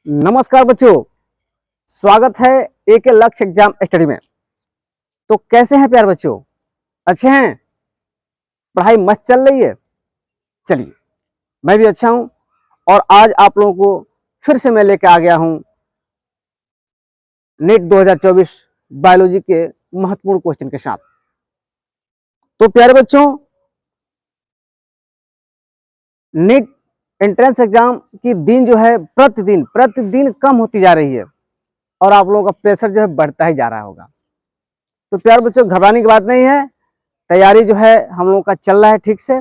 नमस्कार बच्चों, स्वागत है एक लक्ष्य एग्जाम स्टडी में। तो कैसे हैं प्यारे बच्चों? अच्छे हैं? पढ़ाई मस्त चल रही है? चलिए, मैं भी अच्छा हूं और आज आप लोगों को फिर से मैं लेके आ गया हूं नीट 2024 बायोलॉजी के महत्वपूर्ण क्वेश्चन के साथ। तो प्यारे बच्चों, नीट एंट्रेंस एग्जाम की दिन जो है प्रतिदिन प्रतिदिन कम होती जा रही है और आप लोगों का प्रेशर जो है बढ़ता ही जा रहा होगा। तो प्यारे बच्चों, घबराने की बात नहीं है, तैयारी जो है हम लोगों का चल रहा है ठीक से।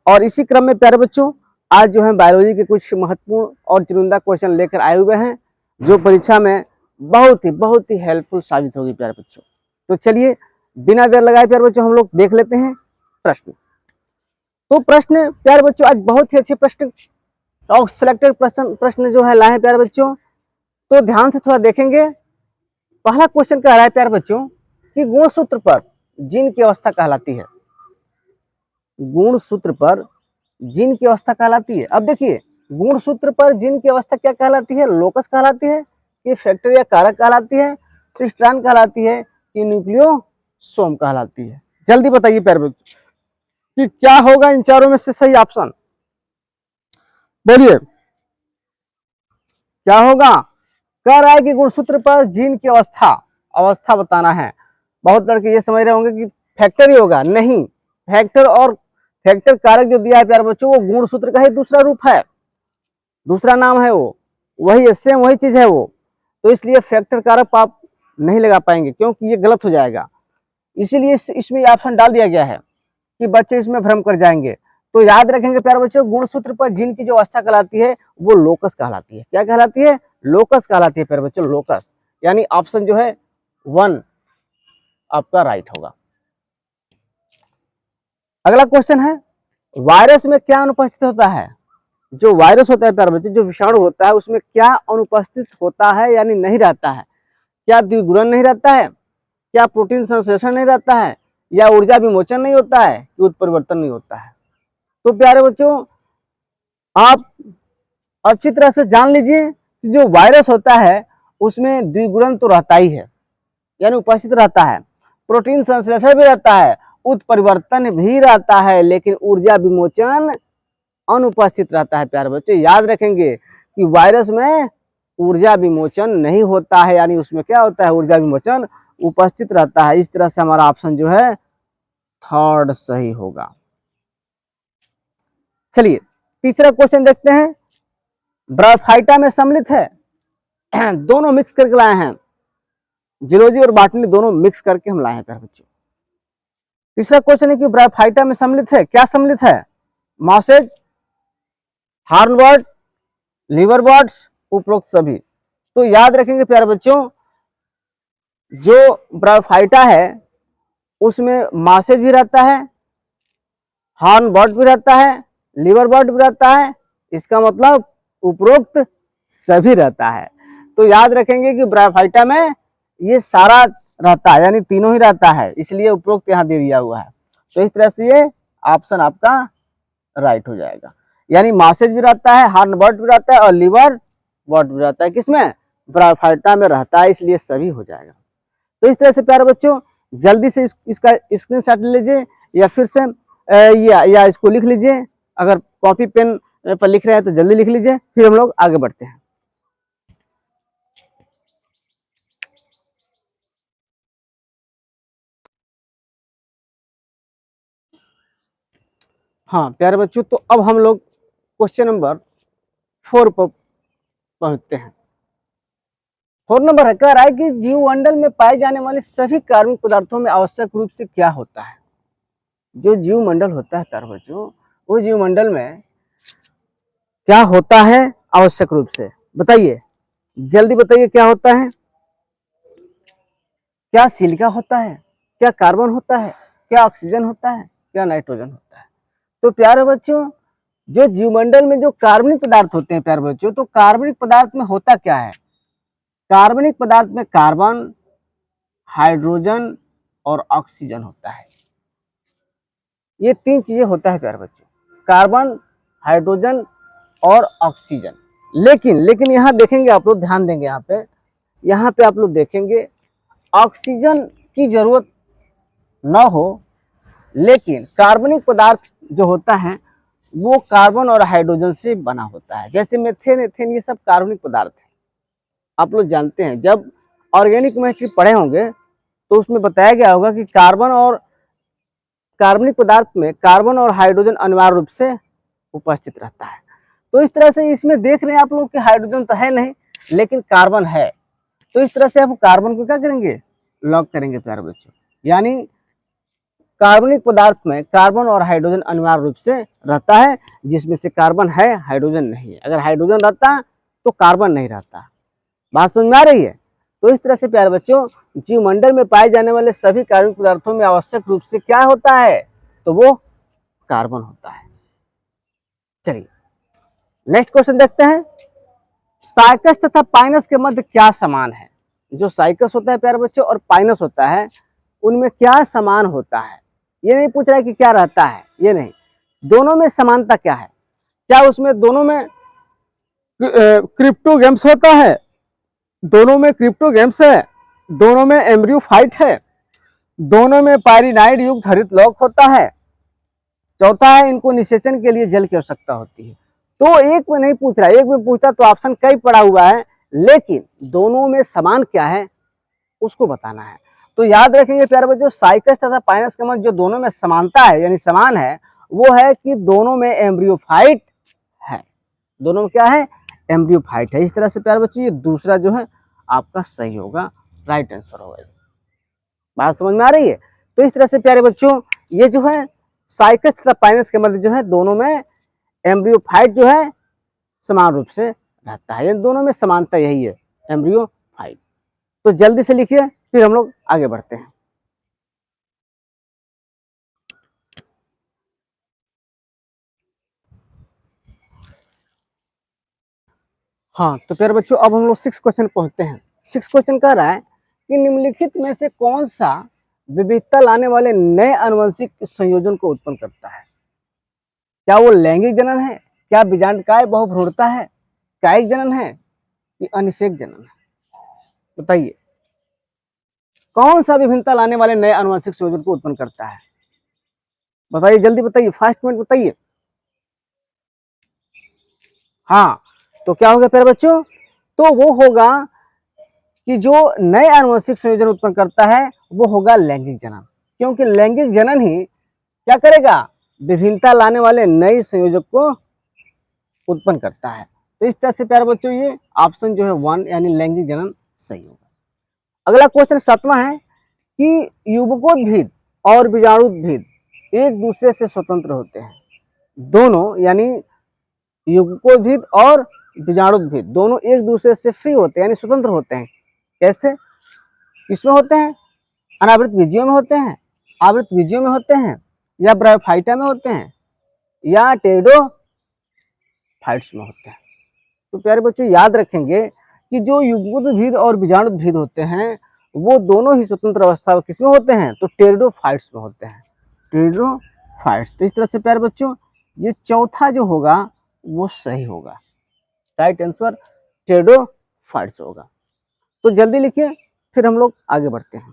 और इसी क्रम में प्यारे बच्चों, आज जो है बायोलॉजी के कुछ महत्वपूर्ण और चुनिंदा क्वेश्चन लेकर आए हुए हैं जो परीक्षा में बहुत ही हेल्पफुल साबित होगी प्यारे बच्चों। तो चलिए, बिना देर लगाए प्यारे बच्चों हम लोग देख लेते हैं प्रश्न। तो प्रश्न प्यारे बच्चों, आज बहुत ही अच्छे प्रश्न और सिलेक्टेड प्रश्न जो है लाए हैं प्यारे बच्चों। तो ध्यान से थोड़ा देखेंगे। पहला क्वेश्चन कह रहा है प्यारे बच्चों कि गुणसूत्र पर जीन की अवस्था कहलाती है। गुणसूत्र पर जीन की अवस्था कहलाती है। अब देखिए, गुणसूत्र पर जीन की अवस्था क्या कहलाती है? लोकस कहलाती है कि फैक्टर या कारक कहलाती है, सिस्ट्रान कहलाती है कि न्यूक्लियोसोम कहलाती है? जल्दी बताइए प्यारे बच्चों कि क्या होगा इन चारों में से सही ऑप्शन। बोलिए, क्या होगा? कह रहा है कि गुणसूत्र पर जीन की अवस्था अवस्था बताना है। बहुत लड़के ये समझ रहे होंगे कि फैक्टर ही होगा। नहीं, फैक्टर और फैक्टर कारक जो दिया है प्यारे बच्चों, वो गुणसूत्र का ही दूसरा रूप है, दूसरा नाम है। वो वही है, सेम वही चीज है वो। तो इसलिए फैक्टर कारक आप नहीं लगा पाएंगे क्योंकि ये गलत हो जाएगा। इसीलिए इसमें ऑप्शन डाल दिया गया है कि बच्चे इसमें भ्रम कर जाएंगे। तो याद रखेंगे प्यारे बच्चों, गुणसूत्र पर जीन की जो अवस्था कहलाती है वो लोकस कहलाती है। क्या कहलाती है? लोकस कहलाती है प्यारे बच्चों, लोकस। यानी ऑप्शन जो है 1 आपका राइट होगा। अगला क्वेश्चन है, वायरस में क्या अनुपस्थित होता है? जो वायरस होता है प्यारे बच्चों, जो विषाणु होता है, उसमें क्या अनुपस्थित होता है यानी नहीं रहता है? क्या द्विगुणन नहीं रहता है? क्या प्रोटीन संश्लेषण नहीं रहता है? या ऊर्जा विमोचन नहीं होता है? कि उत्परिवर्तन नहीं होता है? तो प्यारे बच्चों, आप अच्छी तरह से जान लीजिए कि जो वायरस होता है उसमें द्विगुणन तो रहता ही है, यानी उपस्थित रहता है। प्रोटीन संश्लेषण भी रहता है, उत्परिवर्तन भी रहता है, लेकिन ऊर्जा विमोचन अनुपस्थित रहता है। प्यारे बच्चों, याद रखेंगे कि वायरस में ऊर्जा विमोचन नहीं होता है, यानी उसमें क्या होता है? ऊर्जा विमोचन उपस्थित रहता है। इस तरह से हमारा ऑप्शन जो है थर्ड सही होगा। चलिए, तीसरा क्वेश्चन देखते हैं। ब्रायोफाइटा में सम्मिलित है दोनों मिक्स करके लाए हैं, जियोलॉजी और बॉटनी दोनों मिक्स करके हम लाए हैं प्यारे बच्चों। तीसरा क्वेश्चन है कि ब्रायोफाइटा में सम्मिलित है, क्या सम्मिलित है? मॉसेज, हार्नवर्ड, लिवरबर्ड्स, उपरोक्त सभी। तो याद रखेंगे प्यारे बच्चों, जो ब्रायोफाइटा है उसमें मॉसेज भी रहता है, हार्नवर्ड भी रहता है, लिवरबर्ड भी रहता है। इसका मतलब उपरोक्त सभी रहता है। तो याद रखेंगे कि ब्रायोफाइटा में ये सारा रहता है, यानी तीनों ही रहता है, इसलिए उपरोक्त यहाँ दे दिया हुआ है। तो इस तरह से ये ऑप्शन आपका राइट हो जाएगा। यानी मॉसेज भी रहता है, हार्नवर्ड भी रहता है और लिवर बर्ड भी रहता है। किसमें? ब्रायोफाइटा में रहता है, इसलिए सभी हो जाएगा। तो इस तरह से प्यारे बच्चों, जल्दी से इसका स्क्रीनशॉट ले लीजिए या फिर से या इसको लिख लीजिए। अगर कॉपी पेन पर लिख रहे हैं तो जल्दी लिख लीजिए, फिर हम लोग आगे बढ़ते हैं। हाँ प्यारे बच्चों, तो अब हम लोग क्वेश्चन नंबर 4 पर पहुंचते हैं। 4 नंबर है, कह रहा है कि जीवमंडल में पाए जाने वाले सभी कार्बनिक पदार्थों में आवश्यक रूप से क्या होता है? जो जीवमंडल होता है प्यारे बच्चों, वो जीवमंडल में क्या होता है आवश्यक रूप से? बताइए, जल्दी बताइए, क्या होता है? क्या सिलिका होता है? क्या कार्बन होता है? क्या ऑक्सीजन होता है? क्या नाइट्रोजन होता है? तो प्यारे बच्चों, जो जीवमंडल में जो कार्बनिक पदार्थ होते हैं प्यारे बच्चों, तो कार्बनिक पदार्थ में होता क्या है? कार्बनिक पदार्थ में कार्बन, हाइड्रोजन और ऑक्सीजन होता है। ये 3 चीजें होता है प्यारे बच्चों, कार्बन, हाइड्रोजन और ऑक्सीजन। लेकिन लेकिन यहाँ देखेंगे आप लोग, ध्यान देंगे यहाँ पे आप लोग देखेंगे ऑक्सीजन की जरूरत न हो, लेकिन कार्बनिक पदार्थ जो होता है वो कार्बन और हाइड्रोजन से बना होता है। जैसे मेथेन, एथेन, ये सब कार्बनिक पदार्थ है। आप लोग जानते हैं, जब ऑर्गेनिक केमिस्ट्री पढ़े होंगे तो उसमें बताया गया होगा कि कार्बन और कार्बनिक पदार्थ में कार्बन और हाइड्रोजन अनिवार्य रूप से उपस्थित रहता है। तो इस तरह से इसमें देख रहे हैं आप लोग कि हाइड्रोजन तो है नहीं लेकिन कार्बन है। तो इस तरह से आप कार्बन को क्या करेंगे, लॉक करेंगे प्यारे बच्चों। यानी कार्बनिक पदार्थ में कार्बन और हाइड्रोजन अनिवार्य रूप से रहता है, जिसमें से कार्बन है, हाइड्रोजन नहीं है। अगर हाइड्रोजन रहता तो कार्बन नहीं रहता। बात समझ में आ रही है? तो इस तरह से प्यारे बच्चों, जीवमंडल में पाए जाने वाले सभी कार्बनिक पदार्थों में आवश्यक रूप से क्या होता है, तो वो कार्बन होता है। चलिए नेक्स्ट क्वेश्चन देखते हैं। साइकस तथा पाइनस के मध्य क्या समान है? जो साइकस होता है प्यारे बच्चों और पाइनस होता है, उनमें क्या समान होता है? ये नहीं पूछ रहा है कि क्या रहता है, ये नहीं, दोनों में समानता क्या है? क्या उसमें दोनों में क्रिप्टो गेम्स होता है? दोनों में क्रिप्टो गेम्स है? दोनों में एम्ब्रियोफाइट है? दोनों में पायरिनाइड युक्त हरित लौक होता है? चौथा है, इनको निषेचन के लिए जल की आवश्यकता होती है। तो एक में नहीं पूछ रहा, एक में पूछता तो ऑप्शन कई पड़ा हुआ है, लेकिन दोनों में समान क्या है उसको बताना है। तो याद रखेंगे प्यारे बच्चों, साइकस तथा पाइनस के मध्य जो दोनों में समानता है यानी समान है, वो है कि दोनों में एम्ब्रियोफाइट है। दोनों में क्या है, एम्ब्रियोफाइट है। इस तरह से प्यारे बच्चों ये दूसरा जो है आपका सही होगा, राइट आंसर होगा। बात समझ में आ रही है? तो इस तरह से प्यारे बच्चों ये जो है साइकस तथा पाइनस के मध्य जो है दोनों में एम्ब्रियोफाइट जो है समान रूप से रहता है। इन दोनों में समानता यही है, एम्ब्रियोफाइट। तो जल्दी से लिखिए, फिर हम लोग आगे बढ़ते हैं। हाँ तो प्यारे बच्चों अब हम लोग 6 क्वेश्चन पहुंचते हैं। 6 क्वेश्चन कह रहा है कि निम्नलिखित में से कौन सा विविधता लाने वाले नए आनुवंशिक संयोजन को उत्पन्न करता है? क्या वो लैंगिक जनन है, क्या बीजांडकाय बहुभ्रूणता है, कायिक जनन है कि अनिषेक जनन है? बताइए कौन सा विभिन्नता लाने वाले नए आनुवंशिक संयोजन को उत्पन्न करता है? बताइए जल्दी बताइए, फास्ट कमेंट बताइए। हाँ तो क्या होगा प्यारे बच्चों, तो वो होगा कि जो नए आनुवंशिक संयोजन उत्पन्न करता है वो होगा लैंगिक जनन, क्योंकि लैंगिक जनन ही क्या करेगा, विभिन्नता लाने वाले नए संयोजक को उत्पन्न करता है। तो इस तरह से प्यारे बच्चों ये ऑप्शन जो है 1 यानी लैंगिक जनन सही होगा। अगला क्वेश्चन 7वां है कि युग्मकोद्भिद और बीजाणुद्भिद एक दूसरे से स्वतंत्र होते हैं। दोनों यानी युग्मकोद्भिद और बीजाणुद्भिद दोनों एक दूसरे से फ्री होते हैं यानी स्वतंत्र होते हैं। कैसे? किसमें होते हैं? अनावृत बीजियों में होते हैं, आवृत बीजियों में होते हैं, या ब्रायोफाइटा में होते हैं, या टेरिडोफाइट्स में होते हैं। तो प्यारे बच्चों याद रखेंगे कि जो युग्मकोद्भिद और बीजाणुद्भिद होते हैं वो दोनों ही स्वतंत्र अवस्था में किसमें होते हैं, तो टेरिडोफाइट्स में होते हैं, टेरिडोफाइट्स। तो इस तरह से प्यारे बच्चों ये चौथा जो होगा वो सही होगा, राइट आंसर टेरिडोफाइट्स होगा। तो जल्दी लिखिए, फिर हम लोग आगे बढ़ते हैं।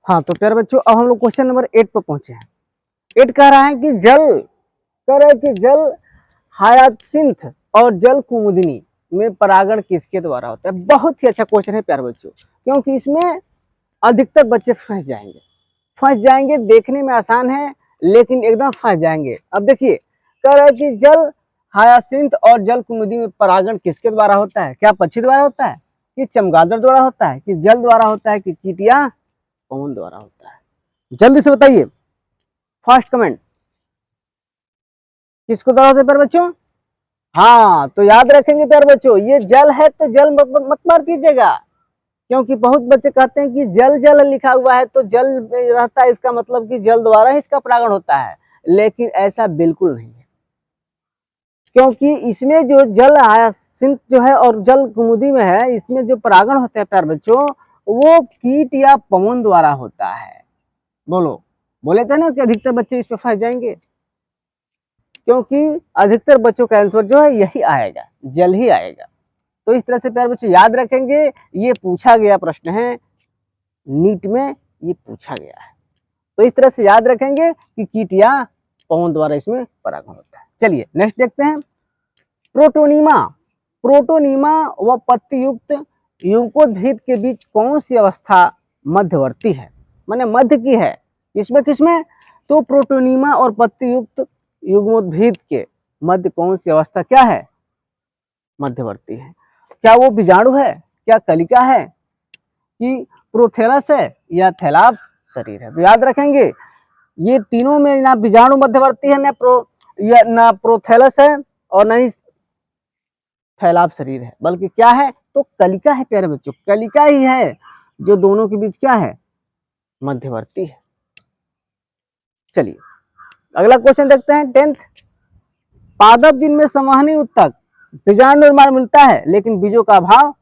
हाँ तो प्यारे बच्चों अब हम लोग क्वेश्चन नंबर 8 पर पहुंचे हैं। 8 कह रहा है कि जल हायासिंथ और जल कुमुदिनी में परागण किसके द्वारा होता है? बहुत ही अच्छा क्वेश्चन है प्यारे बच्चों, क्योंकि इसमें अधिकतर बच्चे फंस जाएंगे। देखने में आसान है लेकिन एकदम फंस जाएंगे। अब देखिए कह रहा है कि जल हायासिंथ और जल कुमुदी में परागण किसके द्वारा होता है? क्या पक्षी द्वारा होता है, कि चमगादड़ द्वारा होता है, कि जल द्वारा होता है, कि कीट या पवन द्वारा होता है? जल्दी से बताइए, फर्स्ट कमेंट किसको द्वारा होता है प्यारे बच्चों? हाँ तो याद रखेंगे प्यारे बच्चों, ये जल है तो जल मत मार दीजिएगा, क्योंकि बहुत बच्चे कहते हैं कि जल जल लिखा हुआ है तो जल रहता है, इसका मतलब कि जल द्वारा ही इसका परागण होता है, लेकिन ऐसा बिल्कुल नहीं है। क्योंकि इसमें जो जल हायासिंथ जो है और जल कुमुदी में है, इसमें जो परागण होता है प्यारे बच्चों वो कीट या पवन द्वारा होता है। बोलो, बोले थे ना कि अधिकतर बच्चे इस पे फंस जाएंगे, क्योंकि अधिकतर बच्चों का आंसर जो है यही आएगा, जल ही आएगा। तो इस तरह से प्यारे बच्चे याद रखेंगे, ये पूछा गया प्रश्न है, नीट में ये पूछा गया है। तो इस तरह से याद रखेंगे कि कीट या पवन द्वारा इसमें परागण होता है। चलिए नेक्स्ट देखते हैं, प्रोटोनीमा। प्रोटोनीमा व पत्ती युक्त युग्मोद्भिद के बीच कौन सी अवस्था मध्यवर्ती है, माने मध्य की है, किसमें किसमें, तो प्रोटोनीमा और पत्ती युक्त युग्मोद्भिद के मध्य कौन सी अवस्था क्या है, मध्यवर्ती है। क्या वो बीजाणु है, क्या कलिका है, कि प्रोथेलस है, या थैलाब शरीर है। तो याद रखेंगे ये तीनों में ना बीजाणु मध्यवर्ती है, ना प्रोथेलस है और ना ही थैलाब शरीर है, बल्कि क्या है, तो कलिका है प्यारे बच्चों, कलिका ही है जो दोनों के बीच क्या है, मध्यवर्ती है। चलिए अगला क्वेश्चन देखते हैं 10th, पादप जिनमें संवहनी उत्तक बीजाणु निर्माण मिलता है लेकिन बीजों का अभाव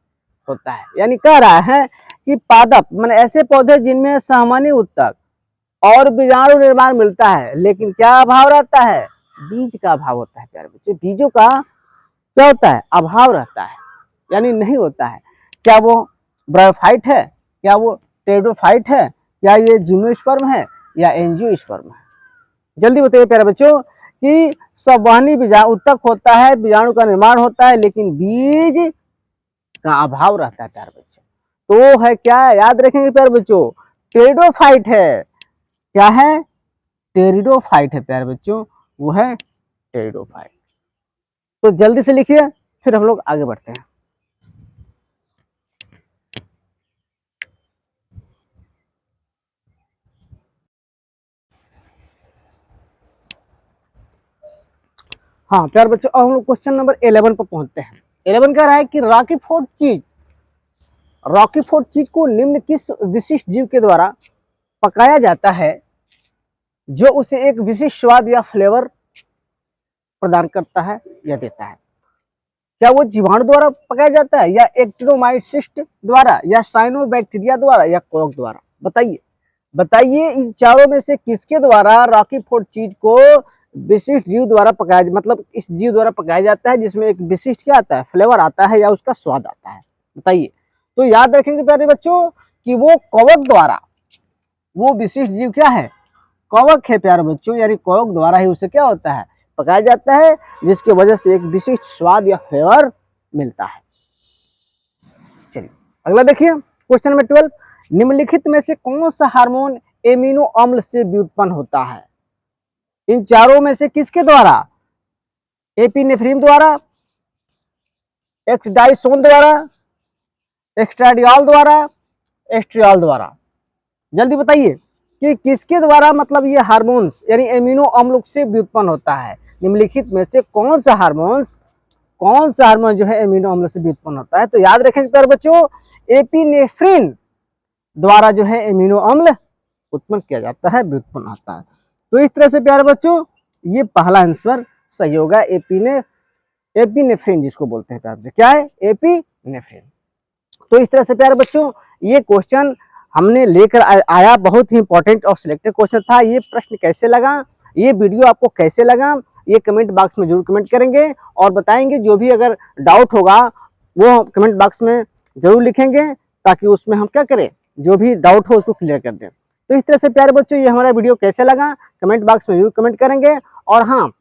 होता है। यानी कह रहा है कि पादप माने ऐसे पौधे जिनमें संवहनी उत्तक और बीजाणु निर्माण मिलता है लेकिन क्या अभाव रहता है, बीज का अभाव होता है प्यारे बच्चों, बीजों का क्या होता है, अभाव रहता है, यानी नहीं होता है। क्या वो ब्रायोफाइट है, क्या वो टेरिडोफाइट है, क्या ये जिम्नोस्पर्म है या एंजियोस्पर्म है, जल्दी बताइए प्यारे बच्चों। कि संवहनी बीजाणु उत्तक होता है, बीजाणु का निर्माण होता है लेकिन बीज का अभाव रहता है प्यारे बच्चों। तो है क्या, याद रखेंगे प्यारे बच्चों, टेरिडोफाइट है, क्या है, टेरिडोफाइट है प्यारे बच्चों, वो है टेरिडोफाइट। तो जल्दी से लिखिए, फिर हम लोग आगे बढ़ते हैं। हाँ प्यारे बच्चों, अब हम लोग क्वेश्चन नंबर 11 पर पहुंचते हैं। 11 कह रहा है कि रॉकीफोर्ड चीज को निम्न किस विशिष्ट जीव के द्वारा पकाया जाता है जो उसे एक विशिष्ट स्वाद या फ्लेवर प्रदान करता है या देता है। क्या वो जीवाणु द्वारा पकाया जाता है, या एक्टिनोमाइसिस्ट द्वारा, या साइनोबैक्टीरिया द्वारा, या कॉक द्वारा, बताइए बताइए इन चारों में से किसके द्वारा रॉकीफोर्ड चीज को विशिष्ट जीव द्वारा पकाया, मतलब इस जीव द्वारा पकाया जाता है जिसमें एक विशिष्ट क्या आता है, फ्लेवर आता है या उसका स्वाद आता है, बताइए। तो याद रखेंगे प्यारे बच्चों कि वो कवक द्वारा, वो विशिष्ट जीव क्या है, कवक है प्यारे बच्चों, यानी कवक द्वारा ही उसे क्या होता है, पकाया जाता है, जिसकी वजह से एक विशिष्ट स्वाद या फ्लेवर मिलता है। चलिए अगला देखिए क्वेश्चन नंबर 12, निम्नलिखित में से कौन सा हार्मोन एमिनो अम्ल से व्युत्पन्न होता है, इन चारों में से किसके द्वारा, एपिनेफ्रिन द्वारा, एक्सडाइसोन द्वारा, एक्स्ट्राडियोल द्वारा, एस्ट्रियोल द्वारा, जल्दी बताइए कि किसके द्वारा, मतलब ये हार्मोन्स यानी एमिनो अम्ल से व्युत्पन्न होता है। निम्नलिखित में से कौन सा हार्मोन जो है एमिनो अम्ल से व्युत्पन्न होता है। तो याद रखेंगे प्यारे बच्चों, एपिनेफ्रिन द्वारा जो है एमिनो अम्ल उत्पन्न किया जाता है, व्युत्पन्न होता है। तो इस तरह से प्यारे बच्चों ये पहला आंसर सही होगा, एपिनेफ्रिन जिसको बोलते हैं प्यारे बच्चों, क्या है, एपिनेफ्रिन। तो इस तरह से प्यारे बच्चों ये क्वेश्चन हमने लेकर आया, बहुत ही इंपॉर्टेंट और सिलेक्टेड क्वेश्चन था। ये प्रश्न कैसे लगा, ये वीडियो आपको कैसे लगा, ये कमेंट बॉक्स में जरूर कमेंट करेंगे और बताएंगे। जो भी अगर डाउट होगा वो कमेंट बॉक्स में जरूर लिखेंगे, ताकि उसमें हम क्या करें, जो भी डाउट हो उसको क्लियर कर दें। तो इस तरह से प्यारे बच्चों ये हमारा वीडियो कैसे लगा कमेंट बॉक्स में जरूर कमेंट करेंगे। और हाँ,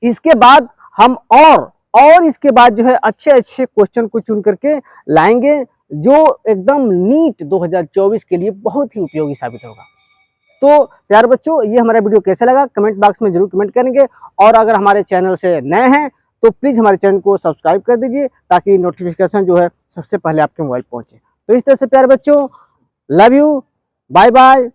इसके बाद हम और इसके बाद जो है अच्छे अच्छे क्वेश्चन को चुन करके लाएंगे, जो एकदम नीट 2024 के लिए बहुत ही उपयोगी साबित होगा। तो प्यारे बच्चों ये हमारा वीडियो कैसा लगा कमेंट बॉक्स में जरूर कमेंट करेंगे। और अगर हमारे चैनल से नए हैं तो प्लीज़ हमारे चैनल को सब्सक्राइब कर दीजिए, ताकि नोटिफिकेशन जो है सबसे पहले आपके मोबाइल पहुंचे। तो इस तरह से प्यारे बच्चों, लव यू, बाय बाय।